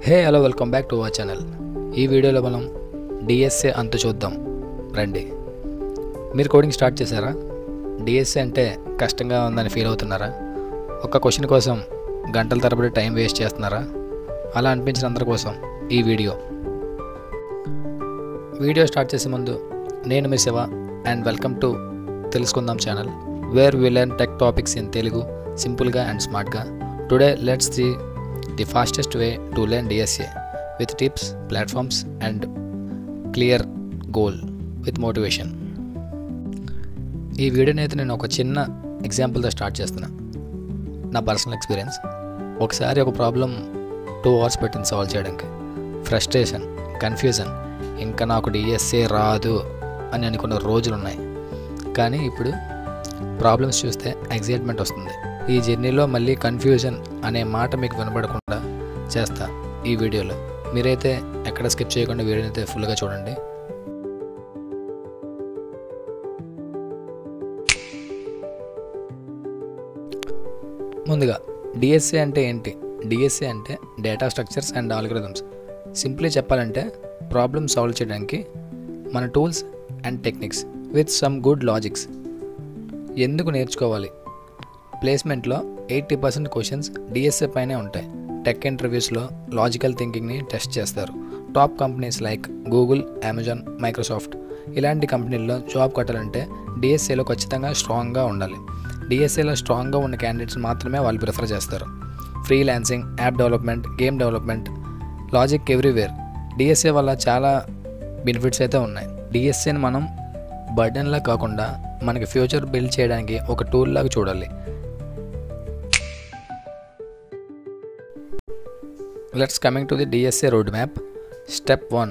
Hello welcome back to our channel. ఈ వీడియోలో మనం డిఎస్ఏ అంతు చూద్దాం రండి. మీరు కోడింగ్ స్టార్ట్ చేశారా? డిఎస్ఏ అంటే కష్టంగా ఉందని ఫీల్ అవుతున్నారా? ఒక క్వశ్చన్ కోసం గంటల తరబడి టైం వేస్ట్ చేస్తున్నారా? అలా అనిపించిన అందరి కోసం ఈ వీడియో స్టార్ట్ చేసే ముందు నేను మీ Shiva and welcome to Telusukundam channel, where we learn tech topics in Telugu సింపుల్గా అండ్ స్మార్ట్గా. Today let's the fastest way to learn DSA with tips, platforms and clear goal with motivation. ఈ వీడియోని అయితే నేను ఒక చిన్న ఎగ్జాంపుల్తో స్టార్ట్ చేస్తున్నా. నా పర్సనల్ ఎక్స్పీరియన్స్. ఒకసారి ఒక ప్రాబ్లం 2 hours పెట్టింది సాల్వ్ చేయడానికి. ఫ్రస్ట్రేషన్, కన్ఫ్యూజన్, ఇంకా నాకు డిఎస్ఏ రాదు అని అనుకున్న రోజులు ఉన్నాయి. కానీ ఇప్పుడు ప్రాబ్లమ్స్ చూస్తే ఎగ్జైట్మెంట్ వస్తుంది. ఈ జర్నీలో మళ్ళీ కన్ఫ్యూజన్ అనే మాట మీకు వినపడకుండా చేస్తా ఈ వీడియోలో. మీరైతే ఎక్కడ స్కిప్ చేయకుండా వీడియోని అయితే ఫుల్గా చూడండి. ముందుగా డిఎస్ఏ అంటే ఏంటి? డిఎస్ఏ అంటే data structures and algorithms. Simply చెప్పాలంటే ప్రాబ్లమ్ సాల్వ్ చేయడానికి మన tools and techniques with some good logics. ఎందుకు నేర్చుకోవాలి? ప్లేస్మెంట్లో 80% క్వశ్చన్స్ డిఎస్ఏ పైనే ఉంటాయి. టెక్ ఇంటర్వ్యూస్లో లాజికల్ థింకింగ్ని టెస్ట్ చేస్తారు. Top companies like Google, Amazon, Microsoft ఇలాంటి కంపెనీల్లో జాబ్ కొట్టాలంటే డిఎస్ఏలో ఖచ్చితంగా స్ట్రాంగ్గా ఉండాలి. డిఎస్ఏలో స్ట్రాంగ్గా ఉన్న క్యాండిడేట్స్ మాత్రమే వాళ్ళు ప్రిఫర్ చేస్తారు. Freelancing, app development, game development, logic everywhere. DSA వల్ల చాలా బెనిఫిట్స్ అయితే ఉన్నాయి. డిఎస్ఏని మనం బర్డెన్లా కాకుండా మనకి ఫ్యూచర్ బిల్డ్ చేయడానికి ఒక టూల్ లాగా చూడాలి. Let's coming to the DSA road map. Step 1,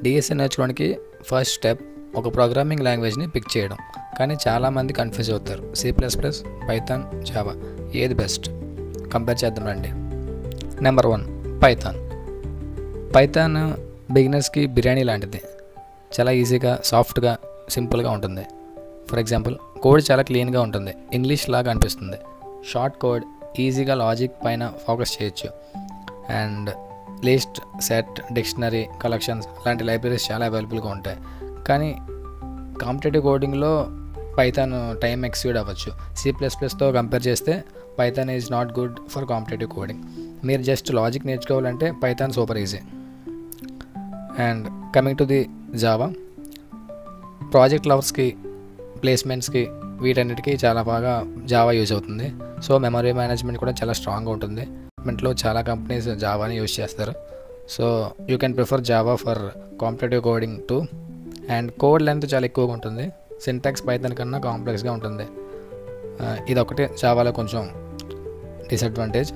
DSA నేర్చుకోవడానికి ఫస్ట్ స్టెప్ ఒక ప్రోగ్రామింగ్ లాంగ్వేజ్ని పిక్ చేయడం. కానీ చాలామంది కన్ఫ్యూజ్ అవుతారు. C++, పైథాన్, జావా ఏది బెస్ట్? కంపేర్ చేద్దాం రండి. Number 1 Python. పైథాన్ బిగినర్స్కి బిర్యానీ లాంటిది. చాలా ఈజీగా, సాఫ్ట్గా, సింపుల్గా ఉంటుంది. ఫర్ ఎగ్జాంపుల్ కోడ్ చాలా క్లీన్గా ఉంటుంది. ఇంగ్లీష్ లాగా అనిపిస్తుంది. షార్ట్ కోడ్, ఈజీగా లాజిక్ పైన ఫోకస్ చేయొచ్చు. And list, set, dictionary, collections లాంటి లైబ్రరీస్ చాలా అవైలబుల్గా ఉంటాయి. కానీ కాంపిటేటివ్ కోడింగ్లో పైథాన్ టైం ఎక్సీడ్ అవ్వచ్చు. C++తో కంపేర్ చేస్తే Python is not good for competitive coding. మీరు జస్ట్ లాజిక్ నేర్చుకోవాలంటే Python super easy. And coming to the Java. Project లవర్స్కి, ప్లేస్మెంట్స్కి వీటన్నిటికీ చాలా బాగా జావా యూజ్ అవుతుంది. సో మెమరీ మేనేజ్మెంట్ కూడా చాలా స్ట్రాంగ్గా ఉంటుంది. లో చాలా కంపెనీస్ జావాని యూజ్ చేస్తారు. So you can prefer Java for competitive coding two. And code length చాలా ఎక్కువగా ఉంటుంది. సింటాక్స్ పైథాన్ కన్నా కాంప్లెక్స్గా ఉంటుంది. ఇదొకటి జావాలో కొంచెం disadvantage.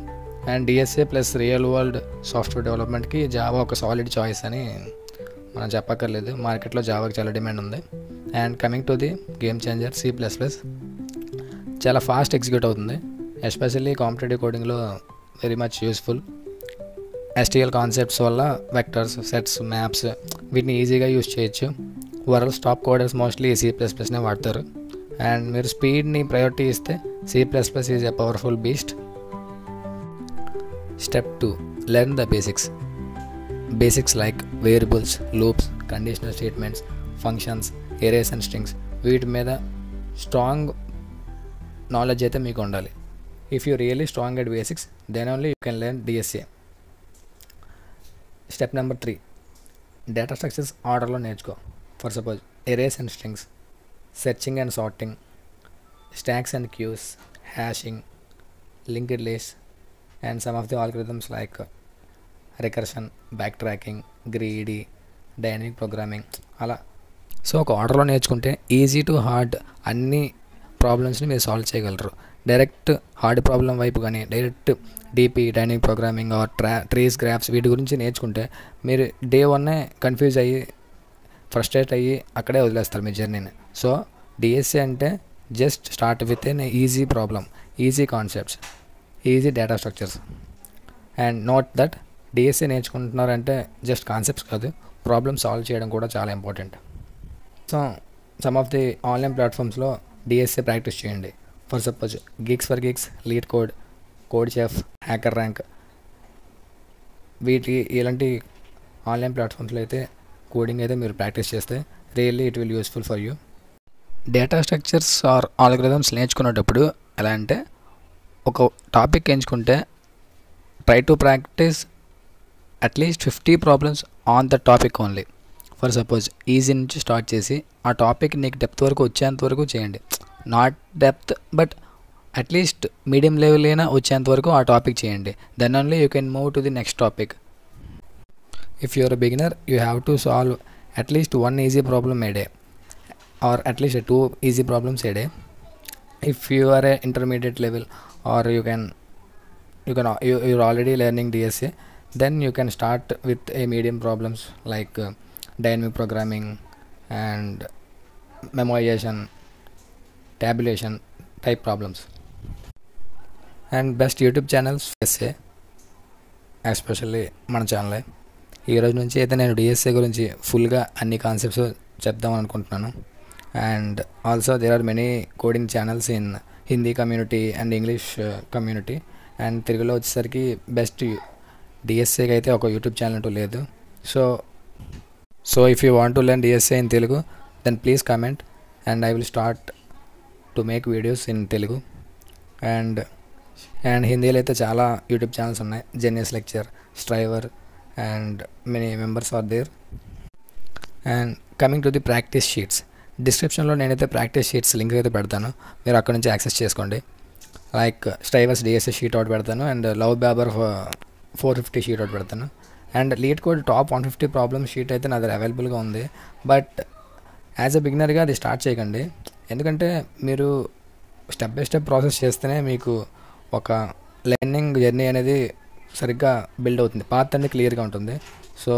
And DSA plus real world software డెవలప్మెంట్కి జావా ఒక సాలిడ్ చాయిస్ అని మనం చెప్పక్కర్లేదు. మార్కెట్లో జావాకి చాలా డిమాండ్ ఉంది. And coming to the game changer C++. చాలా ఫాస్ట్ ఎగ్జిక్యూట్ అవుతుంది. ఎస్పెషల్లీ కాంపిటేటివ్ కోడింగ్లో very much useful. STL concepts వల్ల వెక్టర్స్, సెట్స్, మ్యాప్స్ వీటిని ఈజీగా యూజ్ చేయొచ్చు. వరల్డ్స్ టాప్ కోడర్స్ మోస్ట్లీ C++నే వాడతారు. అండ్ మీరు స్పీడ్ని ప్రయారిటీ ఇస్తే C++ is a powerful beast. Step 2 learn the basics. Basics like variables, loops, conditional statements, functions, arrays and strings వీటి మీద స్ట్రాంగ్ నాలెడ్జ్ అయితే మీకు ఉండాలి. If you really strong at basics then only you can learn DSA. Step number 3 data structures ఆర్డర్లో నేర్చుకో. For suppose arrays and strings, searching and sorting, stacks and queues, hashing, linked list and some of the algorithms like recursion, backtracking, greedy, dynamic programming అలా. So ఒక ఆర్డర్లో నేర్చుకుంటే easy to hard అన్ని ప్రాబ్లమ్స్ని మీరు solve చేయగలరు. Direct hard problem వైపు కానీ direct DP, dynamic programming are trees, graphs వీటి గురించి నేర్చుకుంటే మీరు డే 1 కన్ఫ్యూజ్ అయ్యి, ఫ్రస్ట్రేట్ అయ్యి అక్కడే వదిలేస్తారు మీ జర్నీని. సో డిఎస్ఏ అంటే just start with an easy problem, easy concepts, easy data structures. And note that DSA నేర్చుకుంటున్నారంటే జస్ట్ కాన్సెప్ట్స్ కాదు, ప్రాబ్లమ్ సాల్వ్ చేయడం కూడా చాలా important. So some of the online ప్లాట్ఫామ్స్లో డిఎస్ఏ ప్రాక్టీస్ చేయండి. For suppose Geeks for Geeks, LeetCode, CodeChef, HackerRank ఇలాంటి online ప్లాట్ఫామ్స్లో అయితే కోడింగ్ అయితే మీరు ప్రాక్టీస్ చేస్తే really it will useful for you. Data structures are algorithms నేర్చుకునేటప్పుడు ఎలా అంటే ఒక టాపిక్ ఎంచుకుంటే try to practise at least 50 problems on the topic only. For suppose easy నుంచి స్టార్ట్ చేసి ఆ టాపిక్ నీకు డెప్త్ వరకు వచ్చేంత వరకు చేయండి. Not depth but at least medium level అయినా వచ్చేంత వరకు ఆ టాపిక్ చేయండి. Then only you can move to the next topic. If you are a beginner you have to solve at least 1 easy problem a day or at least 2 easy problems a day. If you are a intermediate level or you're already learning DSA, then you can start with a medium problems like dynamic programming and memoization, tabulation type problems. And best YouTube channels DSA, especially మన ఛానలే. ఈరోజు నుంచి అయితే నేను DSA గురించి ఫుల్గా అన్ని concepts చెప్దామని అనుకుంటున్నాను. And also there are many coding channels in Hindi community and English community. And తెలుగులో వచ్చేసరికి బెస్ట్ డిఎస్ఏకి అయితే ఒక యూట్యూబ్ ఛానల్ అంటూ లేదు. So if you want to learn DSA in Telugu then please comment and I will start to make videos in Telugu. And హిందీలో అయితే చాలా YouTube channels ఉన్నాయి. Jenny's lecture, Striver and many members are there. And coming to the practice sheets, డిస్క్రిప్షన్లో నేనైతే practice sheets link అయితే పెడతాను, మీరు అక్కడ నుంచి యాక్సెస్ చేసుకోండి. లైక్ స్ట్రైవర్స్ డిఎస్ఏ షీట్ అవుట్ పెడతాను అండ్ లవ్ బ్యాబర్ 450 షీట్ అవుట్ పెడతాను. And lead code top 150 problem sheet అయితే నా దగ్గర అవైలబుల్గా ఉంది. బట్ యాజ్ ఎ బిగినర్గా అది స్టార్ట్ చేయకండి, ఎందుకంటే మీరు స్టెప్ బై స్టెప్ ప్రాసెస్ చేస్తేనే మీకు ఒక లెర్నింగ్ జర్నీ అనేది సరిగ్గా బిల్డ్ అవుతుంది, పాత్ అనేది క్లియర్గా ఉంటుంది. So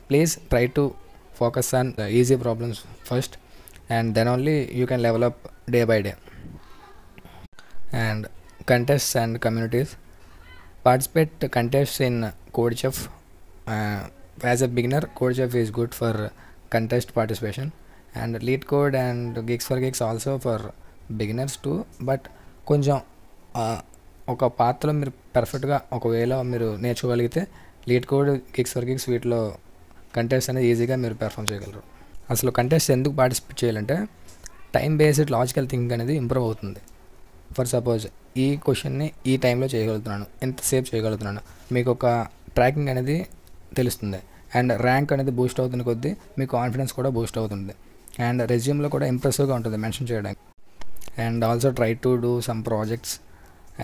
please try to focus on easy problems first and then only you can develop day by day. And contests and communities, participate contests in CodeChef. As a beginner, CodeChef is good for contest participation, and LeetCode and Geeks for Geeks also for beginners too. But కొంచెం ఒక పాత్రలో మీరు పర్ఫెక్ట్గా ఒక వేలో మీరు నేర్చుకోగలిగితే LeetCode, Geeks for Geeks వీటిలో contest అనేది ఈజీగా మీరు పెర్ఫామ్ చేయగలరు. అసలు కంటెస్ట్ ఎందుకు పార్టిసిపేట్ చేయాలంటే టైం బేస్డ్ లాజికల్ థింకింగ్ అనేది ఇంప్రూవ్ అవుతుంది. ఫర్ సపోజ్ ఈ క్వశ్చన్ని ఈ టైంలో చేయగలుగుతున్నాను, ఎంతసేపు చేయగలుగుతున్నాను, మీకు ఒక ట్రాకింగ్ అనేది తెలుస్తుంది. అండ్ ర్యాంక్ అనేది బూస్ట్ అవుతున్న కొద్దీ మీకు కాన్ఫిడెన్స్ కూడా బూస్ట్ అవుతుంది. అండ్ రెజ్యూమ్లో కూడా ఇంప్రెసివ్గా ఉంటుంది మెన్షన్ చేయడానికి. And also try to do some projects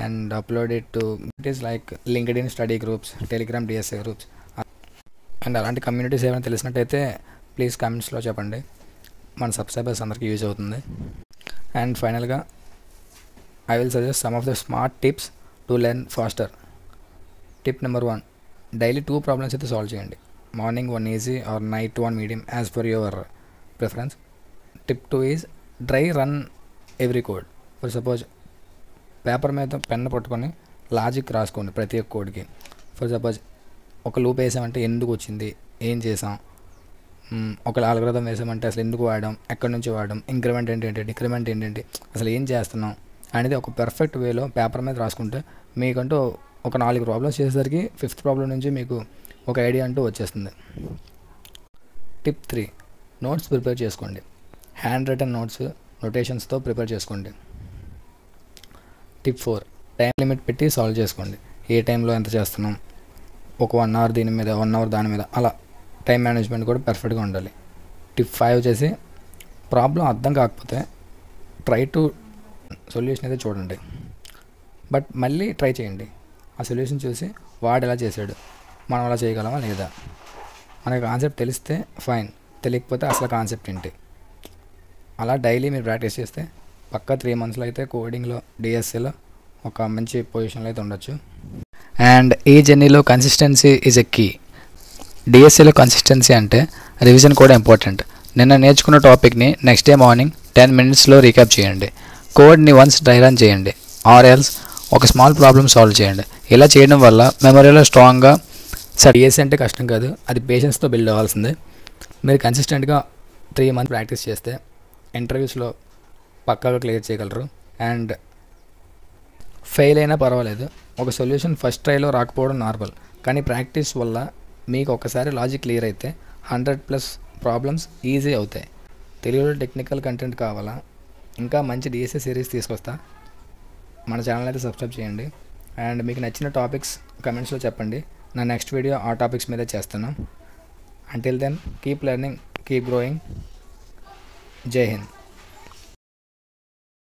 and upload it to it is like LinkedIn study groups, Telegram DSA groups. And అలాంటి కమ్యూనిటీస్ ఏమైనా తెలిసినట్టయితే ప్లీజ్ కామెంట్స్లో చెప్పండి, మన సబ్స్క్రైబర్స్ అందరికీ యూజ్ అవుతుంది. అండ్ ఫైనల్గా I will suggest some of the smart tips to learn faster. Tip number 1, daily 2 problems అయితే solve చేయండి. Morning 1 easy or night 1 medium as per your preference. Tip 2 is dry run every code. For suppose paper మీద pen పట్టుకొని logic రాసుకోండి ప్రతి ఒక్క కోడ్కి. For suppose ఒక loop వేసామంటే ఎందుకు వచ్చింది, ఏం చేసాం, ఒక ఆల్గరిథం వేసామంటే అసలు ఎందుకు వాడడం, ఎక్కడి నుంచి వాడడం, ఇంక్రిమెంట్ ఏంటంటే డిక్రిమెంట్ ఏంటంటే అసలు ఏం చేస్తున్నాం అనేది ఒక పర్ఫెక్ట్ వేలో పేపర్ మీద రాసుకుంటే మీకంటూ ఒక 4 ప్రాబ్లమ్స్ చేసేసరికి 5th ప్రాబ్లం నుంచి మీకు ఒక ఐడియా అంటూ వచ్చేస్తుంది. టిప్ 3, నోట్స్ ప్రిపేర్ చేసుకోండి. హ్యాండ్ రిటన్ నోట్స్ నోటేషన్స్తో ప్రిపేర్ చేసుకోండి. టిప్ 4, టైం లిమిట్ పెట్టి సాల్వ్ చేసుకోండి. ఏ టైంలో ఎంత చేస్తున్నాం, ఒక 1 అవర్ దీని మీద 1 అవర్ దాని మీద, అలా టైం మేనేజ్మెంట్ కూడా పర్ఫెక్ట్గా ఉండాలి. టిప్ 5 వచ్చేసి ప్రాబ్లం అర్థం కాకపోతే ట్రై టు సొల్యూషన్ అయితే చూడండి, బట్ మళ్ళీ ట్రై చేయండి. ఆ సొల్యూషన్ చూసి వాడు ఎలా చేశాడు, మనం అలా చేయగలమా లేదా, మనకి కాన్సెప్ట్ తెలిస్తే ఫైన్, తెలియకపోతే అసలు కాన్సెప్ట్ ఏంటి, అలా డైలీ మీరు ప్రాక్టీస్ చేస్తే పక్కా 3 మంత్స్లో అయితే కోడింగ్లో డిఎస్ఏలో ఒక మంచి పొజిషన్లో అయితే ఉండొచ్చు. అండ్ ఈ జర్నీలో కన్సిస్టెన్సీ ఈజ్ ఎ కీ. డిఎస్ఏలో కన్సిస్టెన్సీ అంటే రివిజన్ కూడా ఇంపార్టెంట్. నిన్న నేర్చుకున్న టాపిక్ని నెక్స్ట్ డే మార్నింగ్ 10 మినిట్స్లో రీక్యాప్ చేయండి. కోడ్ని వన్స్ డ్రై రన్ చేయండి ఆర్ ఎల్స్ ఒక స్మాల్ ప్రాబ్లమ్ సాల్వ్ చేయండి. ఇలా చేయడం వల్ల మెమరీలో స్ట్రాంగ్గా డిఎస్ఏ అంటే కష్టం కాదు, అది పేషెన్స్తో బిల్డ్ అవ్వాల్సిందే. మీరు కన్సిస్టెంట్గా 3 మంత్స్ ప్రాక్టీస్ చేస్తే ఇంటర్వ్యూస్లో పక్కాగా క్లియర్ చేయగలరు. అండ్ ఫెయిల్ అయినా పర్వాలేదు, ఒక సొల్యూషన్ ఫస్ట్ ట్రైలో రాకపోవడం నార్మల్, కానీ ప్రాక్టీస్ వల్ల మీకు ఒకసారి లాజిక్ క్లియర్ అయితే 100+ ప్రాబ్లమ్స్ ఈజీ అవుతాయి. తెలుగులో టెక్నికల్ కంటెంట్ కావాలా, ఇంకా మంచి డిఎస్ఏ సిరీస్ తీసుకొస్తా. మన ఛానల్ అయితే సబ్స్క్రైబ్ చేయండి. అండ్ మీకు నచ్చిన టాపిక్స్ కమెంట్స్లో చెప్పండి. నా నెక్స్ట్ వీడియో ఆ టాపిక్స్ మీదే చేస్తాను. Until then keep learning, keep growing. Jai Hind.